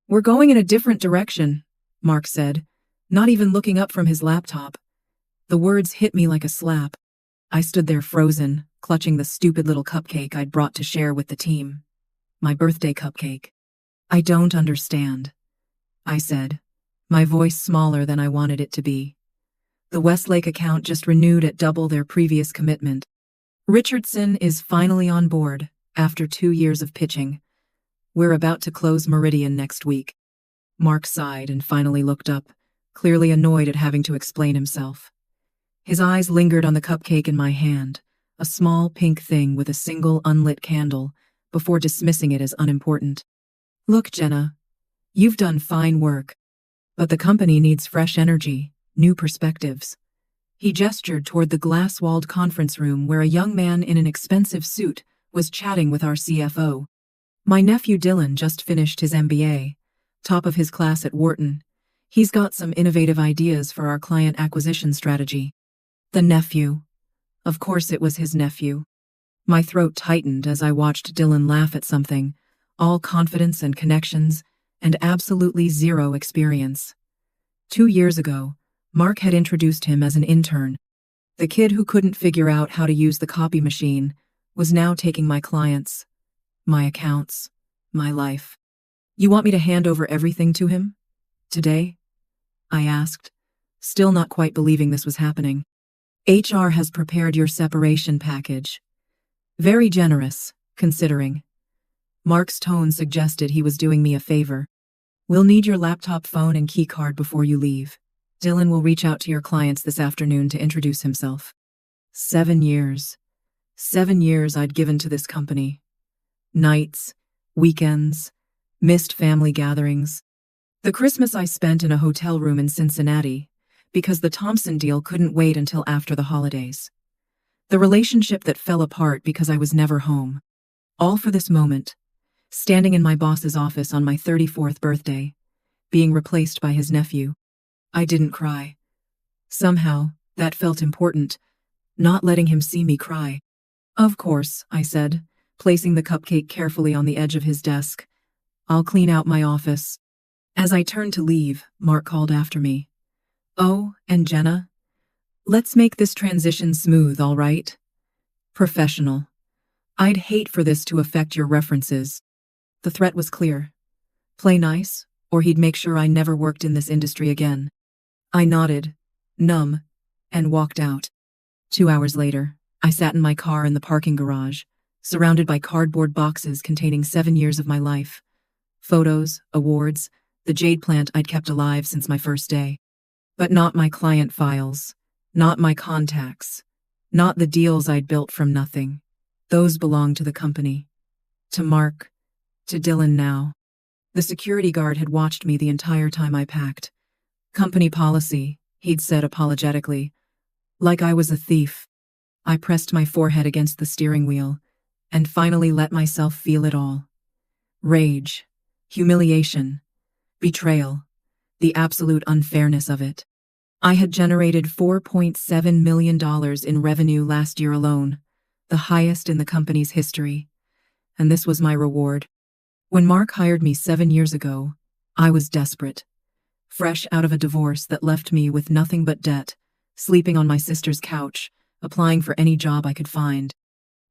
"We're going in a different direction," Mark said, not even looking up from his laptop. The words hit me like a slap. I stood there frozen, clutching the stupid little cupcake I'd brought to share with the team. My birthday cupcake. "I don't understand," I said, my voice smaller than I wanted it to be. The Westlake account just renewed at double their previous commitment. Richardson is finally on board, after 2 years of pitching. We're about to close Meridian next week. Mark sighed and finally looked up, clearly annoyed at having to explain himself. His eyes lingered on the cupcake in my hand, a small pink thing with a single unlit candle, before dismissing it as unimportant. "Look, Jenna, you've done fine work, but the company needs fresh energy, new perspectives." He gestured toward the glass-walled conference room where a young man in an expensive suit was chatting with our CFO. "My nephew Dylan just finished his MBA, top of his class at Wharton. He's got some innovative ideas for our client acquisition strategy." The nephew. Of course it was his nephew. My throat tightened as I watched Dylan laugh at something, all confidence and connections, and absolutely zero experience. 2 years ago, Mark had introduced him as an intern. The kid who couldn't figure out how to use the copy machine was now taking my clients, my accounts, my life. "You want me to hand over everything to him? Today?" I asked, still not quite believing this was happening. "HR has prepared your separation package. Very generous, considering." Mark's tone suggested he was doing me a favor. "We'll need your laptop, phone, and key card before you leave. Dylan will reach out to your clients this afternoon to introduce himself." 7 years. 7 years I'd given to this company. Nights, weekends, missed family gatherings. The Christmas I spent in a hotel room in Cincinnati, because the Thompson deal couldn't wait until after the holidays. The relationship that fell apart because I was never home. All for this moment, standing in my boss's office on my 34th birthday, being replaced by his nephew. I didn't cry. Somehow, that felt important, not letting him see me cry. "Of course," I said, placing the cupcake carefully on the edge of his desk. "I'll clean out my office." As I turned to leave, Mark called after me. "Oh, and Jenna, let's make this transition smooth, all right? Professional. I'd hate for this to affect your references." The threat was clear. Play nice, or he'd make sure I never worked in this industry again. I nodded, numb, and walked out. 2 hours later, I sat in my car in the parking garage, surrounded by cardboard boxes containing 7 years of my life. Photos, awards, the jade plant I'd kept alive since my first day. But not my client files, not my contacts, not the deals I'd built from nothing. Those belonged to the company. To Mark, to Dylan now. The security guard had watched me the entire time I packed. "Company policy," he'd said apologetically, like I was a thief. I pressed my forehead against the steering wheel, and finally let myself feel it all. Rage, humiliation, betrayal, the absolute unfairness of it. I had generated $4.7 million in revenue last year alone, the highest in the company's history, and this was my reward. When Mark hired me 7 years ago, I was desperate. Fresh out of a divorce that left me with nothing but debt, sleeping on my sister's couch, applying for any job I could find.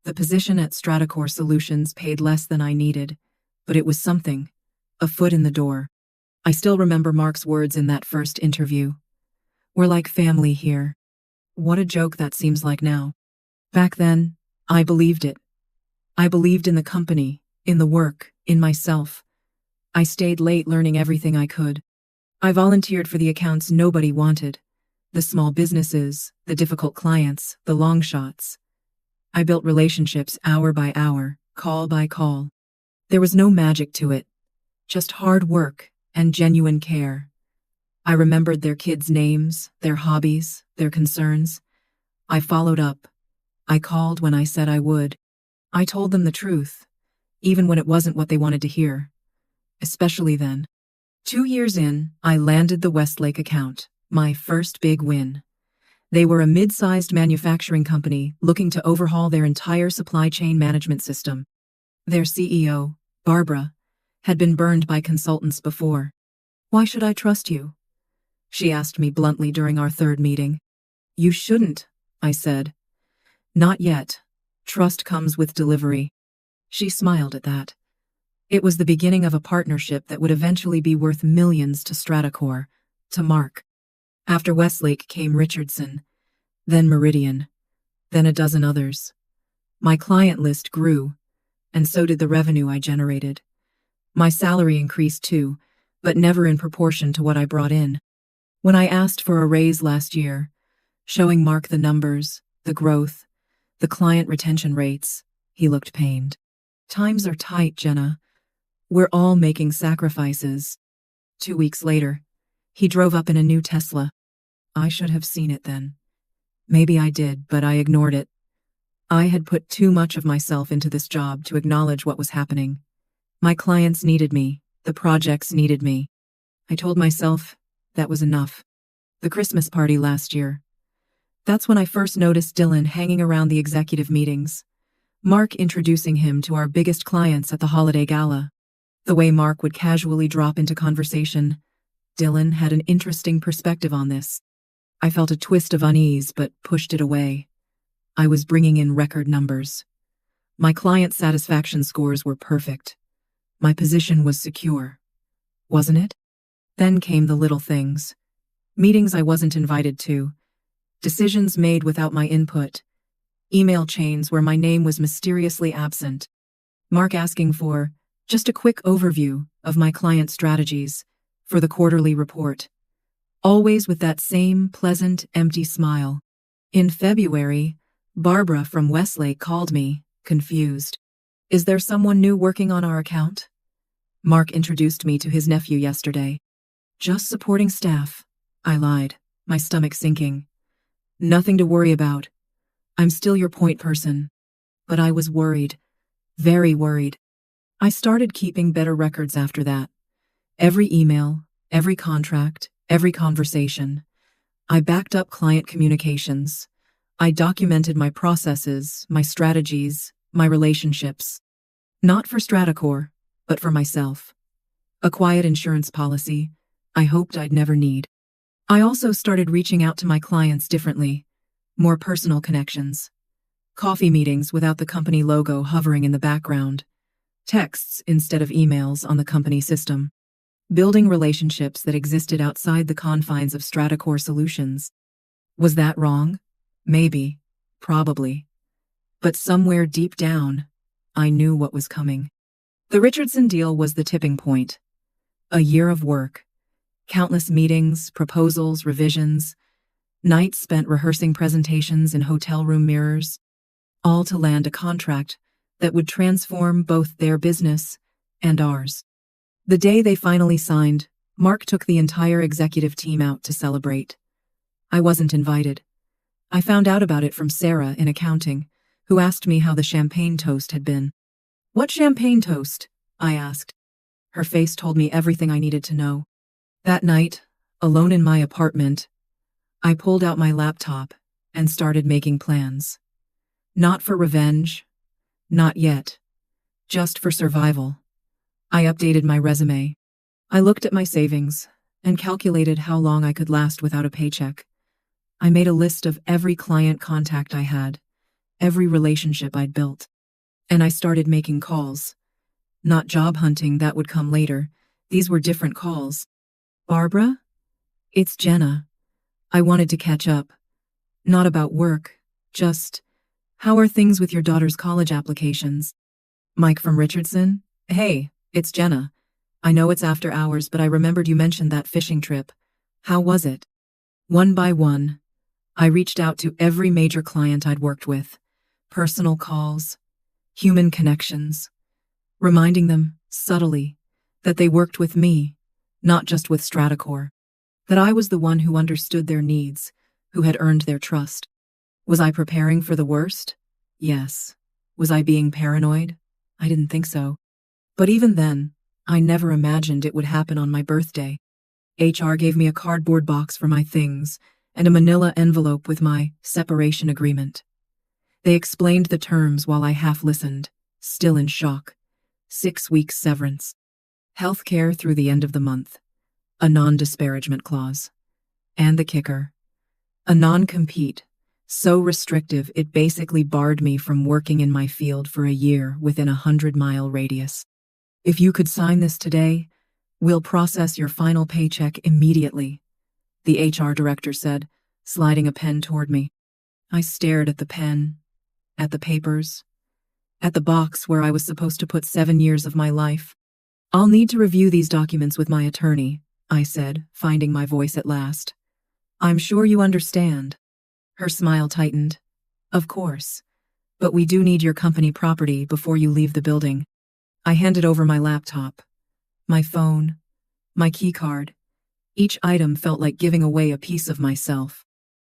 The position at Stratacore Solutions paid less than I needed, but it was something, a foot in the door. I still remember Mark's words in that first interview. "We're like family here." What a joke that seems like now. Back then, I believed it. I believed in the company, in the work, in myself. I stayed late learning everything I could. I volunteered for the accounts nobody wanted. The small businesses, the difficult clients, the long shots. I built relationships hour by hour, call by call. There was no magic to it, just hard work and genuine care. I remembered their kids' names, their hobbies, their concerns. I followed up. I called when I said I would. I told them the truth, even when it wasn't what they wanted to hear. Especially then. 2 years in, I landed the Westlake account, my first big win. They were a mid-sized manufacturing company looking to overhaul their entire supply chain management system. Their CEO, Barbara, had been burned by consultants before. "Why should I trust you?" she asked me bluntly during our third meeting. "You shouldn't," I said. "Not yet. Trust comes with delivery." She smiled at that. It was the beginning of a partnership that would eventually be worth millions to Stratacore, to Mark. After Westlake came Richardson, then Meridian, then a dozen others. My client list grew, and so did the revenue I generated. My salary increased too, but never in proportion to what I brought in. When I asked for a raise last year, showing Mark the numbers, the growth, the client retention rates, he looked pained. "Times are tight, Jenna. We're all making sacrifices." 2 weeks later, he drove up in a new Tesla. I should have seen it then. Maybe I did, but I ignored it. I had put too much of myself into this job to acknowledge what was happening. My clients needed me. The projects needed me. I told myself that was enough. The Christmas party last year. That's when I first noticed Dylan hanging around the executive meetings. Mark introducing him to our biggest clients at the holiday gala. The way Mark would casually drop into conversation. Dylan had an interesting perspective on this. I felt a twist of unease but pushed it away. I was bringing in record numbers. My client satisfaction scores were perfect. My position was secure. Wasn't it? Then came the little things. Meetings I wasn't invited to. Decisions made without my input. Email chains where my name was mysteriously absent. Mark asking for just a quick overview of my client strategies for the quarterly report. Always with that same pleasant, empty smile. In February, Barbara from Westlake called me, confused. "Is there someone new working on our account?" Mark introduced me to his nephew yesterday. "Just supporting staff," I lied, my stomach sinking. "Nothing to worry about. I'm still your point person." But I was worried. Very worried. I started keeping better records after that. Every email, every contract, every conversation. I backed up client communications. I documented my processes, my strategies, my relationships. Not for Stratacore, but for myself. A quiet insurance policy I hoped I'd never need. I also started reaching out to my clients differently. More personal connections. Coffee meetings without the company logo hovering in the background. Texts instead of emails on the company system. Building relationships that existed outside the confines of Stratacore Solutions. Was that wrong? Maybe. Probably. But somewhere deep down, I knew what was coming. The Richardson deal was the tipping point. A year of work. Countless meetings, proposals, revisions. Nights spent rehearsing presentations in hotel room mirrors. All to land a contract that would transform both their business and ours. The day they finally signed, Mark took the entire executive team out to celebrate. I wasn't invited. I found out about it from Sarah in accounting, who asked me how the champagne toast had been. "What champagne toast?" I asked. Her face told me everything I needed to know. That night, alone in my apartment, I pulled out my laptop and started making plans. Not for revenge. Not yet. Just for survival. I updated my resume. I looked at my savings and calculated how long I could last without a paycheck. I made a list of every client contact I had, every relationship I'd built. And I started making calls. Not job hunting, that would come later. These were different calls. "Barbara? It's Jenna. I wanted to catch up. Not about work, just, how are things with your daughter's college applications?" "Mike from Richardson? Hey, it's Jenna. I know it's after hours, but I remembered you mentioned that fishing trip. How was it?" One by one, I reached out to every major client I'd worked with. Personal calls, human connections, reminding them, subtly, that they worked with me, not just with Stratacore. That I was the one who understood their needs, who had earned their trust. Was I preparing for the worst? Yes. Was I being paranoid? I didn't think so. But even then, I never imagined it would happen on my birthday. HR gave me a cardboard box for my things and a manila envelope with my separation agreement. They explained the terms while I half listened, still in shock. 6 weeks severance. Health care through the end of the month. A non-disparagement clause. And the kicker. A non-compete. So restrictive it basically barred me from working in my field for a year within a 100-mile radius. If you could sign this today, we'll process your final paycheck immediately, the HR director said, sliding a pen toward me. I stared at the pen, at the papers, at the box where I was supposed to put 7 years of my life. I'll need to review these documents with my attorney, I said, finding my voice at last. I'm sure you understand. Her smile tightened. Of course. But we do need your company property before you leave the building. I handed over my laptop, my phone, my keycard. Each item felt like giving away a piece of myself.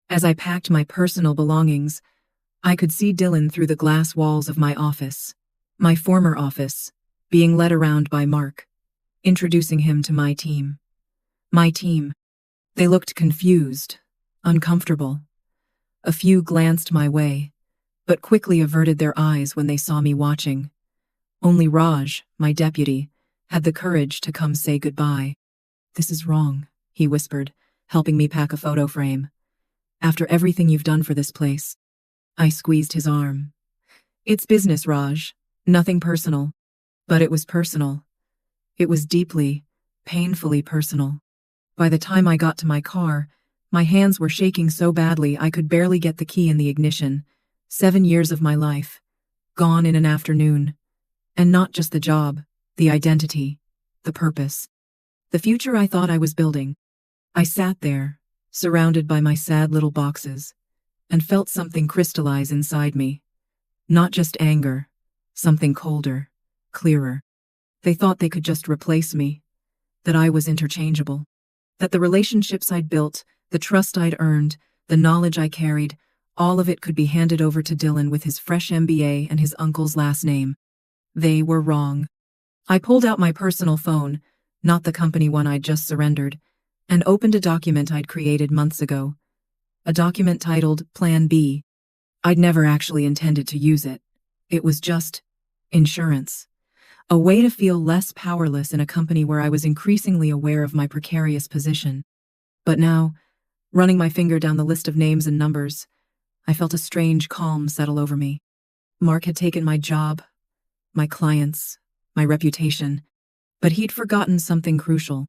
As I packed my personal belongings, I could see Dylan through the glass walls of my office, my former office, being led around by Mark, introducing him to my team. My team. They looked confused, uncomfortable. A few glanced my way, but quickly averted their eyes when they saw me watching. Only Raj, my deputy, had the courage to come say goodbye. This is wrong, he whispered, helping me pack a photo frame. After everything you've done for this place. I squeezed his arm. It's business, Raj. Nothing personal. But it was personal. It was deeply, painfully personal. By the time I got to my car, my hands were shaking so badly I could barely get the key in the ignition. 7 years of my life. Gone in an afternoon. And not just the job, the identity, the purpose. The future I thought I was building. I sat there, surrounded by my sad little boxes, and felt something crystallize inside me. Not just anger, something colder, clearer. They thought they could just replace me, that I was interchangeable, that the relationships I'd built, the trust I'd earned, the knowledge I carried, all of it could be handed over to Dylan with his fresh MBA and his uncle's last name. They were wrong. I pulled out my personal phone, not the company one I'd just surrendered, and opened a document I'd created months ago. A document titled Plan B. I'd never actually intended to use it. It was just insurance. A way to feel less powerless in a company where I was increasingly aware of my precarious position. But now, running my finger down the list of names and numbers, I felt a strange calm settle over me. Mark had taken my job, my clients, my reputation, but he'd forgotten something crucial.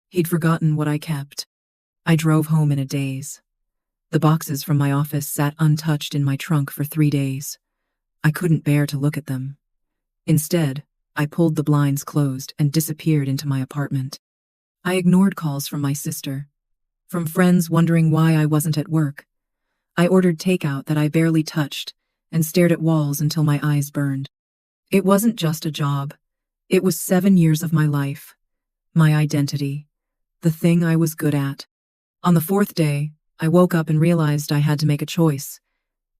He'd forgotten what I kept. I drove home in a daze. The boxes from my office sat untouched in my trunk for 3 days. I couldn't bear to look at them. Instead, I pulled the blinds closed and disappeared into my apartment. I ignored calls from my sister, from friends wondering why I wasn't at work. I ordered takeout that I barely touched and stared at walls until my eyes burned. It wasn't just a job. It was 7 years of my life, my identity, the thing I was good at. On the 4th day, I woke up and realized I had to make a choice.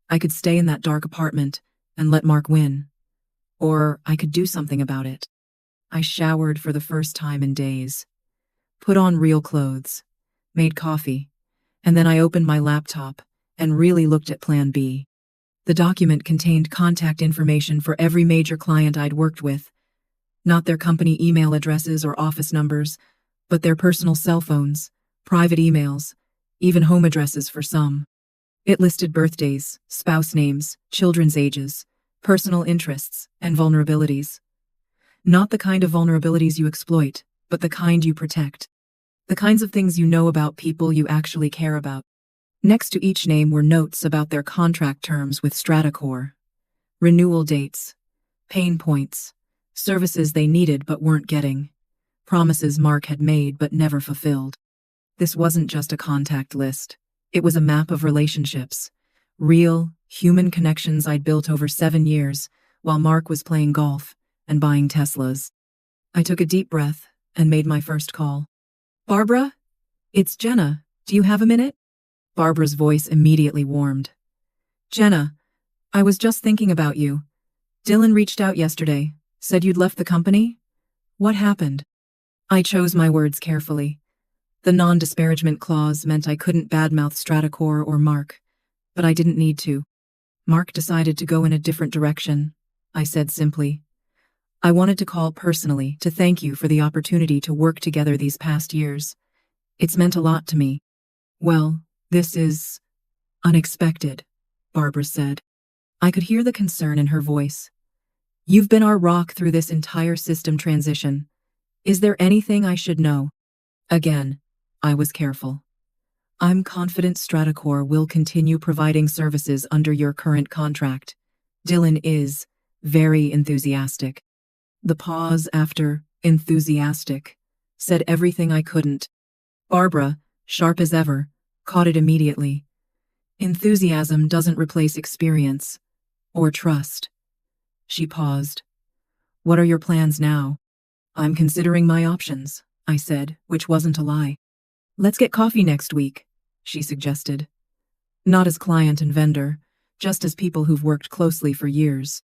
I could stay in that dark apartment and let Mark win, or I could do something about it. I showered for the first time in days, put on real clothes, made coffee, and then I opened my laptop and really looked at Plan B. The document contained contact information for every major client I'd worked with, not their company email addresses or office numbers, but their personal cell phones, private emails, even home addresses for some. It listed birthdays, spouse names, children's ages, personal interests, and vulnerabilities. Not the kind of vulnerabilities you exploit, but the kind you protect. The kinds of things you know about people you actually care about. Next to each name were notes about their contract terms with Stratacore, renewal dates, pain points, services they needed but weren't getting, promises Mark had made but never fulfilled. This wasn't just a contact list. It was a map of relationships, real, human connections I'd built over 7 years while Mark was playing golf and buying Teslas. I took a deep breath and made my first call. Barbara? It's Jenna. Do you have a minute? Barbara's voice immediately warmed. Jenna, I was just thinking about you. Dylan reached out yesterday, said you'd left the company? What happened? I chose my words carefully. The non-disparagement clause meant I couldn't badmouth Stratacore or Mark, but I didn't need to. Mark decided to go in a different direction, I said simply. I wanted to call personally to thank you for the opportunity to work together these past years. It's meant a lot to me." "Well, this is unexpected," Barbara said. I could hear the concern in her voice. "You've been our rock through this entire system transition. Is there anything I should know?" Again, I was careful. "I'm confident Stratacore will continue providing services under your current contract. Dylan is very enthusiastic." The pause after enthusiastic said everything I couldn't. Barbara, sharp as ever, caught it immediately. Enthusiasm doesn't replace experience or trust. She paused. "What are your plans now?" "I'm considering my options," I said, which wasn't a lie. "Let's get coffee next week," she suggested. Not as client and vendor, just as people who've worked closely for years.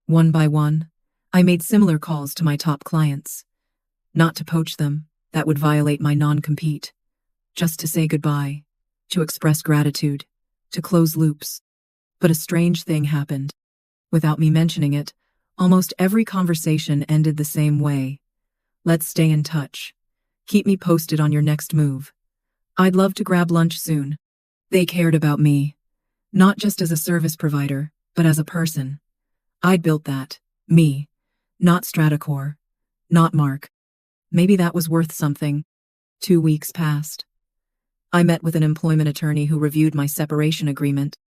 One by one, I made similar calls to my top clients. Not to poach them, that would violate my non-compete. Just to say goodbye, to express gratitude, to close loops. But a strange thing happened. Without me mentioning it, almost every conversation ended the same way. "Let's stay in touch. Keep me posted on your next move. I'd love to grab lunch soon." They cared about me, not just as a service provider, but as a person. I'd built that, me, not Stratacore, not Mark. Maybe that was worth something. 2 weeks passed. I met with an employment attorney who reviewed my separation agreement.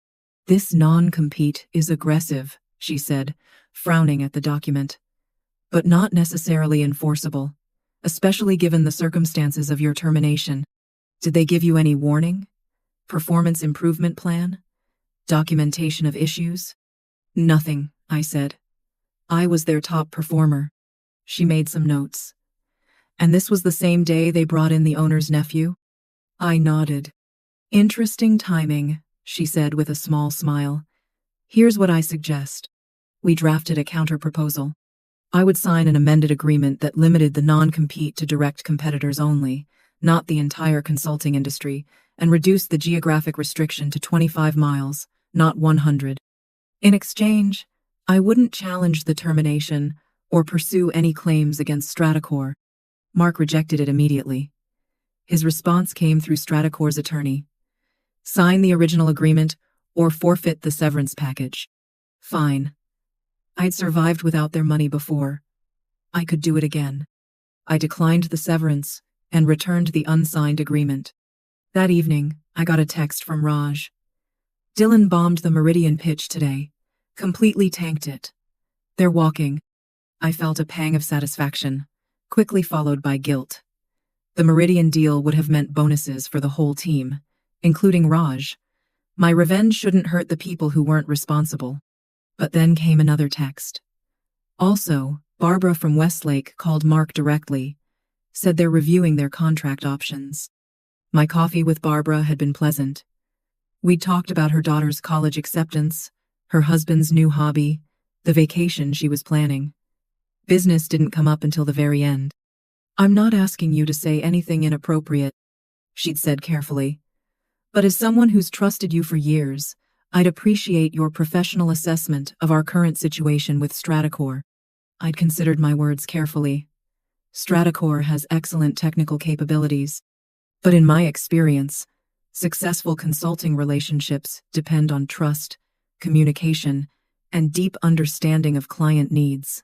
"This non-compete is aggressive," she said, frowning at the document. "But not necessarily enforceable, especially given the circumstances of your termination." "Did they give you any warning? Performance improvement plan? Documentation of issues?" "Nothing," I said. "I was their top performer." She made some notes. "And this was the same day they brought in the owner's nephew?" I nodded. "Interesting timing," she said with a small smile. "Here's what I suggest." We drafted a counter-proposal. I would sign an amended agreement that limited the non-compete to direct competitors only, not the entire consulting industry, and reduced the geographic restriction to 25 miles, not 100. In exchange, I wouldn't challenge the termination or pursue any claims against Stratacore. Mark rejected it immediately. His response came through Stratacore's attorney. "Sign the original agreement or forfeit the severance package." Fine. I'd survived without their money before. I could do it again. I declined the severance and returned the unsigned agreement. That evening, I got a text from Raj. "Dylan bombed the Meridian pitch today. Completely tanked it. They're walking." I felt a pang of satisfaction, quickly followed by guilt. The Meridian deal would have meant bonuses for the whole team, including Raj. My revenge shouldn't hurt the people who weren't responsible. But then came another text. Also, Barbara from Westlake called Mark directly, said they're reviewing their contract options. My coffee with Barbara had been pleasant. We'd talked about her daughter's college acceptance, her husband's new hobby, the vacation she was planning. Business didn't come up until the very end. "I'm not asking you to say anything inappropriate," she'd said carefully. "But as someone who's trusted you for years, I'd appreciate your professional assessment of our current situation with Stratacore." I'd considered my words carefully. Stratacore has excellent technical capabilities. But in my experience, successful consulting relationships depend on trust, communication, and deep understanding of client needs.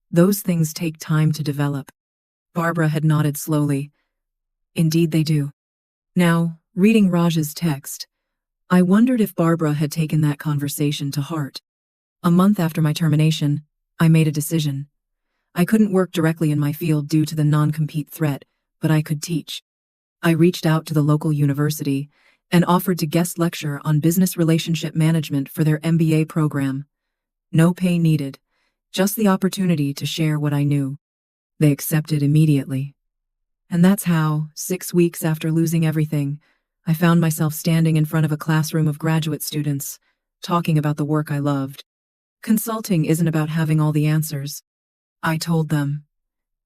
Those things take time to develop. Barbara had nodded slowly. "Indeed they do." Now, reading Raj's text, I wondered if Barbara had taken that conversation to heart. A month after my termination, I made a decision. I couldn't work directly in my field due to the non-compete threat, but I could teach. I reached out to the local university and offered to guest lecture on business relationship management for their MBA program. No pay needed, just the opportunity to share what I knew. They accepted immediately. And that's how, 6 weeks after losing everything, I found myself standing in front of a classroom of graduate students, talking about the work I loved. Consulting isn't about having all the answers, I told them.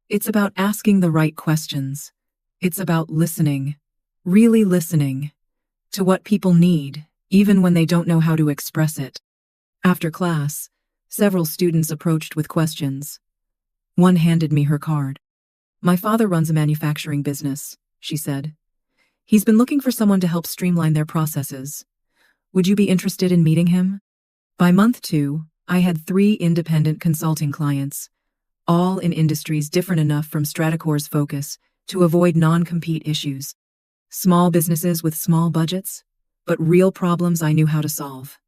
It's about asking the right questions. It's about listening, really listening, to what people need, even when they don't know how to express it. After class, several students approached with questions. One handed me her card. My father runs a manufacturing business, she said. He's been looking for someone to help streamline their processes. Would you be interested in meeting him? By month 2, I had 3 independent consulting clients, all in industries different enough from Stratacor's focus to avoid non-compete issues. Small businesses with small budgets, but real problems I knew how to solve.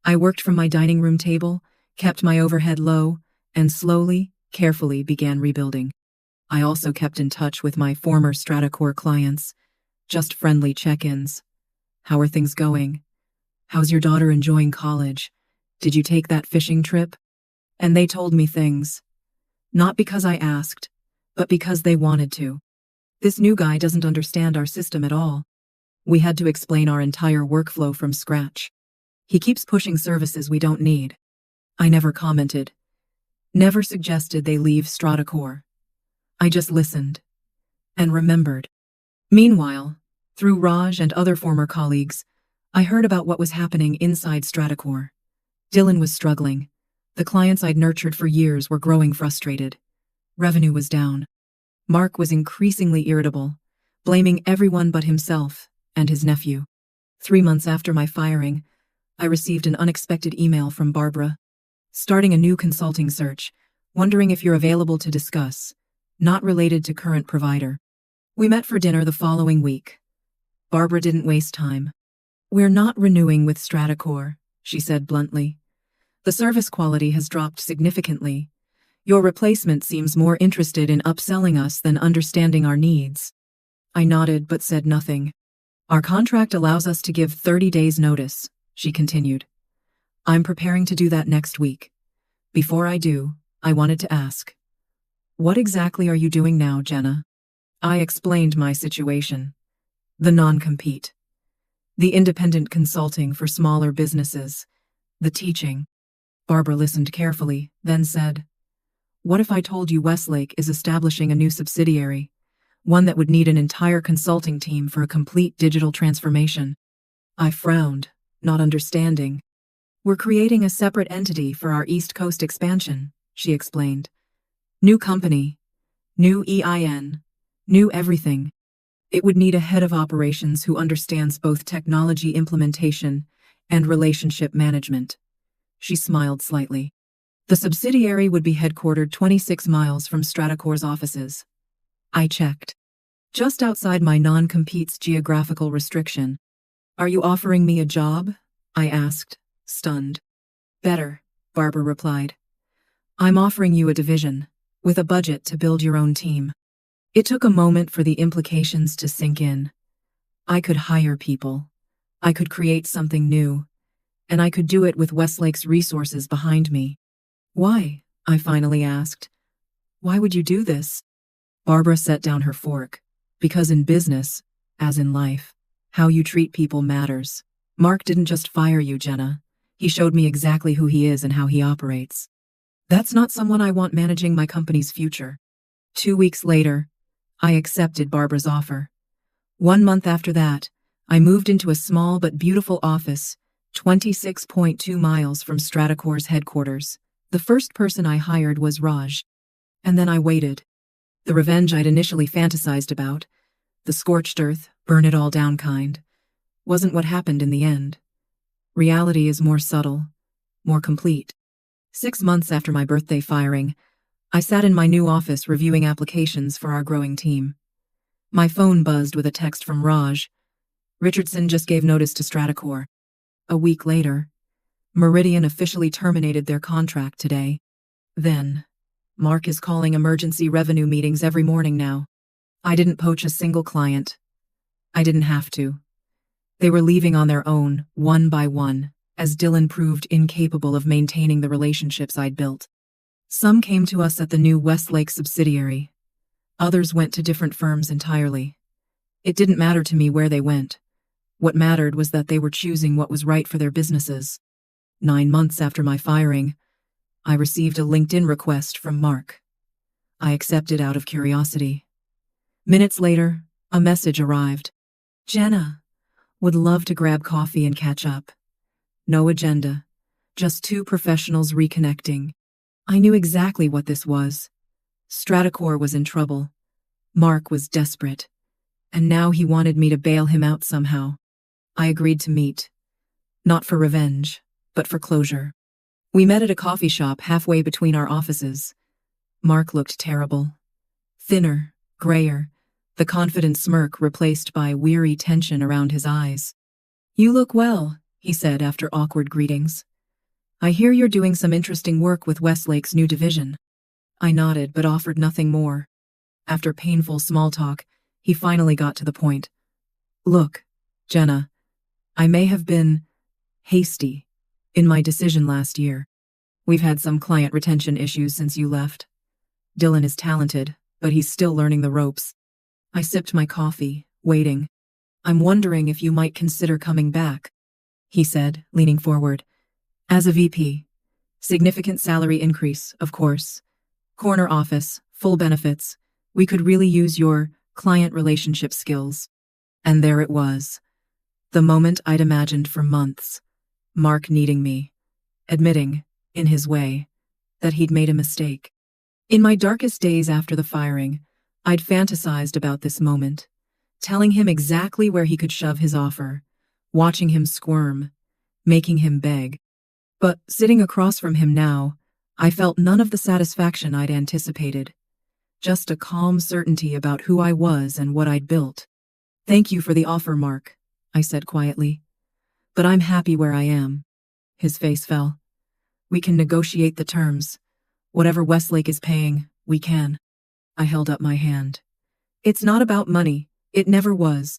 I worked from my dining room table, kept my overhead low, and slowly, carefully began rebuilding. I also kept in touch with my former Stratacor clients, just friendly check-ins. How are things going? How's your daughter enjoying college? Did you take that fishing trip? And they told me things. Not because I asked, but because they wanted to. This new guy doesn't understand our system at all. We had to explain our entire workflow from scratch. He keeps pushing services we don't need. I never commented. Never suggested they leave Stratacor. I just listened. And remembered. Meanwhile, through Raj and other former colleagues, I heard about what was happening inside Stratacor. Dylan was struggling. The clients I'd nurtured for years were growing frustrated. Revenue was down. Mark was increasingly irritable, blaming everyone but himself and his nephew. 3 months after my firing, I received an unexpected email from Barbara, starting a new consulting search, wondering if you're available to discuss, not related to current provider. We met for dinner the following week. Barbara didn't waste time. We're not renewing with Stratacor, she said bluntly. The service quality has dropped significantly. Your replacement seems more interested in upselling us than understanding our needs. I nodded but said nothing. Our contract allows us to give 30 days notice, she continued. I'm preparing to do that next week. Before I do, I wanted to ask. What exactly are you doing now, Jenna? I explained my situation. The non-compete. The independent consulting for smaller businesses. The teaching. Barbara listened carefully, then said, What if I told you Westlake is establishing a new subsidiary, one that would need an entire consulting team for a complete digital transformation? I frowned, not understanding. We're creating a separate entity for our East Coast expansion, she explained. New company, new EIN, new everything. It would need a head of operations who understands both technology implementation and relationship management. She smiled slightly. The subsidiary would be headquartered 26 miles from Stratacor's offices. I checked. Just outside my non-compete's geographical restriction. Are you offering me a job? I asked, stunned. Better, Barbara replied. I'm offering you a division, with a budget to build your own team. It took a moment for the implications to sink in. I could hire people. I could create something new. And I could do it with Westlake's resources behind me. Why? I finally asked. Why would you do this? Barbara set down her fork. Because in business, as in life, how you treat people matters. Mark didn't just fire you, Jenna. He showed me exactly who he is and how he operates. That's not someone I want managing my company's future. 2 weeks later, I accepted Barbara's offer. 1 month after that, I moved into a small but beautiful office, 26.2 miles from Stratacor's headquarters. The first person I hired was Raj. And then I waited. The revenge I'd initially fantasized about, the scorched earth, burn it all down kind, wasn't what happened in the end. Reality is more subtle, more complete. 6 months after my birthday firing, I sat in my new office reviewing applications for our growing team. My phone buzzed with a text from Raj. Richardson just gave notice to Stratacor. A week later, Meridian officially terminated their contract today. Then, Mark is calling emergency revenue meetings every morning now. I didn't poach a single client. I didn't have to. They were leaving on their own, one by one, as Dylan proved incapable of maintaining the relationships I'd built. Some came to us at the new Westlake subsidiary. Others went to different firms entirely. It didn't matter to me where they went. What mattered was that they were choosing what was right for their businesses. 9 months after my firing, I received a LinkedIn request from Mark. I accepted out of curiosity. Minutes later, a message arrived. Jenna, would love to grab coffee and catch up. No agenda, just 2 professionals reconnecting. I knew exactly what this was. Stratacor was in trouble. Mark was desperate. And now he wanted me to bail him out somehow. I agreed to meet. Not for revenge, but for closure. We met at a coffee shop halfway between our offices. Mark looked terrible. Thinner, grayer, the confident smirk replaced by weary tension around his eyes. "You look well," he said after awkward greetings. "I hear you're doing some interesting work with Westlake's new division." I nodded but offered nothing more. After painful small talk, he finally got to the point. "Look, Jenna, I may have been hasty in my decision last year. We've had some client retention issues since you left. Dylan is talented, but he's still learning the ropes." I sipped my coffee, waiting. "I'm wondering if you might consider coming back," he said, leaning forward. "As a VP. Significant salary increase, of course. Corner office, full benefits. We could really use your client relationship skills." And there it was. The moment I'd imagined for months. Mark needing me. Admitting, in his way, that he'd made a mistake. In my darkest days after the firing, I'd fantasized about this moment, telling him exactly where he could shove his offer, watching him squirm, making him beg. But sitting across from him now, I felt none of the satisfaction I'd anticipated. Just a calm certainty about who I was and what I'd built. "Thank you for the offer, Mark," I said quietly. "But I'm happy where I am." His face fell. "We can negotiate the terms. Whatever Westlake is paying, we can." I held up my hand. "It's not about money. It never was."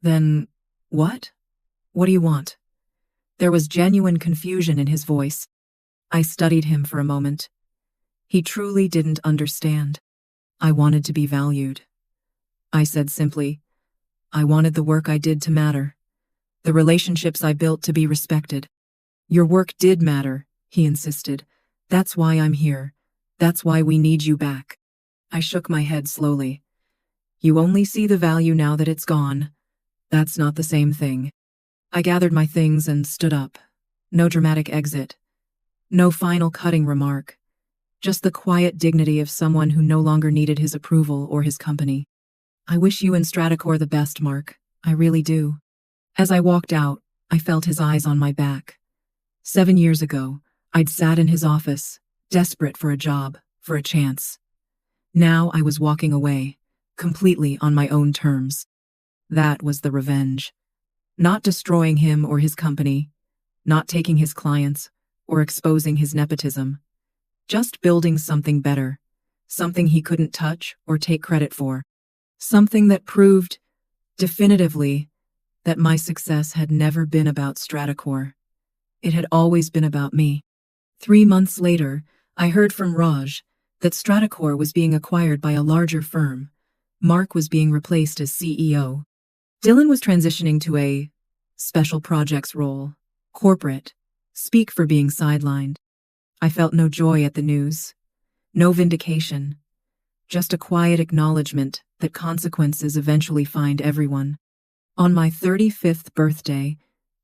"Then, what? What do you want?" There was genuine confusion in his voice. I studied him for a moment. He truly didn't understand. "I wanted to be valued." I said simply, "I wanted the work I did to matter. The relationships I built to be respected." "Your work did matter," he insisted. "That's why I'm here. That's why we need you back." I shook my head slowly. "You only see the value now that it's gone. That's not the same thing." I gathered my things and stood up. No dramatic exit. No final cutting remark. Just the quiet dignity of someone who no longer needed his approval or his company. "I wish you and Stratacor the best, Mark. I really do." As I walked out, I felt his eyes on my back. 7 years ago, I'd sat in his office, desperate for a job, for a chance. Now I was walking away, completely on my own terms. That was the revenge. Not destroying him or his company, not taking his clients, or exposing his nepotism. Just building something better, something he couldn't touch or take credit for. Something that proved, definitively, that my success had never been about Stratacor. It had always been about me. 3 months later, I heard from Raj that Stratacor was being acquired by a larger firm. Mark was being replaced as CEO. Dylan was transitioning to a special projects role, corporate, speak for being sidelined. I felt no joy at the news, no vindication, just a quiet acknowledgement that consequences eventually find everyone. On my 35th birthday,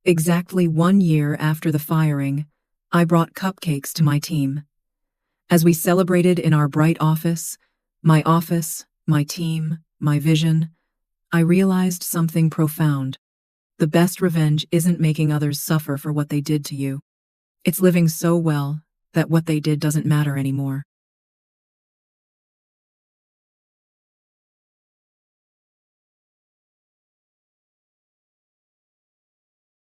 exactly 1 year after the firing, I brought cupcakes to my team. As we celebrated in our bright office, my team, my vision, I realized something profound. The best revenge isn't making others suffer for what they did to you. It's living so well that what they did doesn't matter anymore.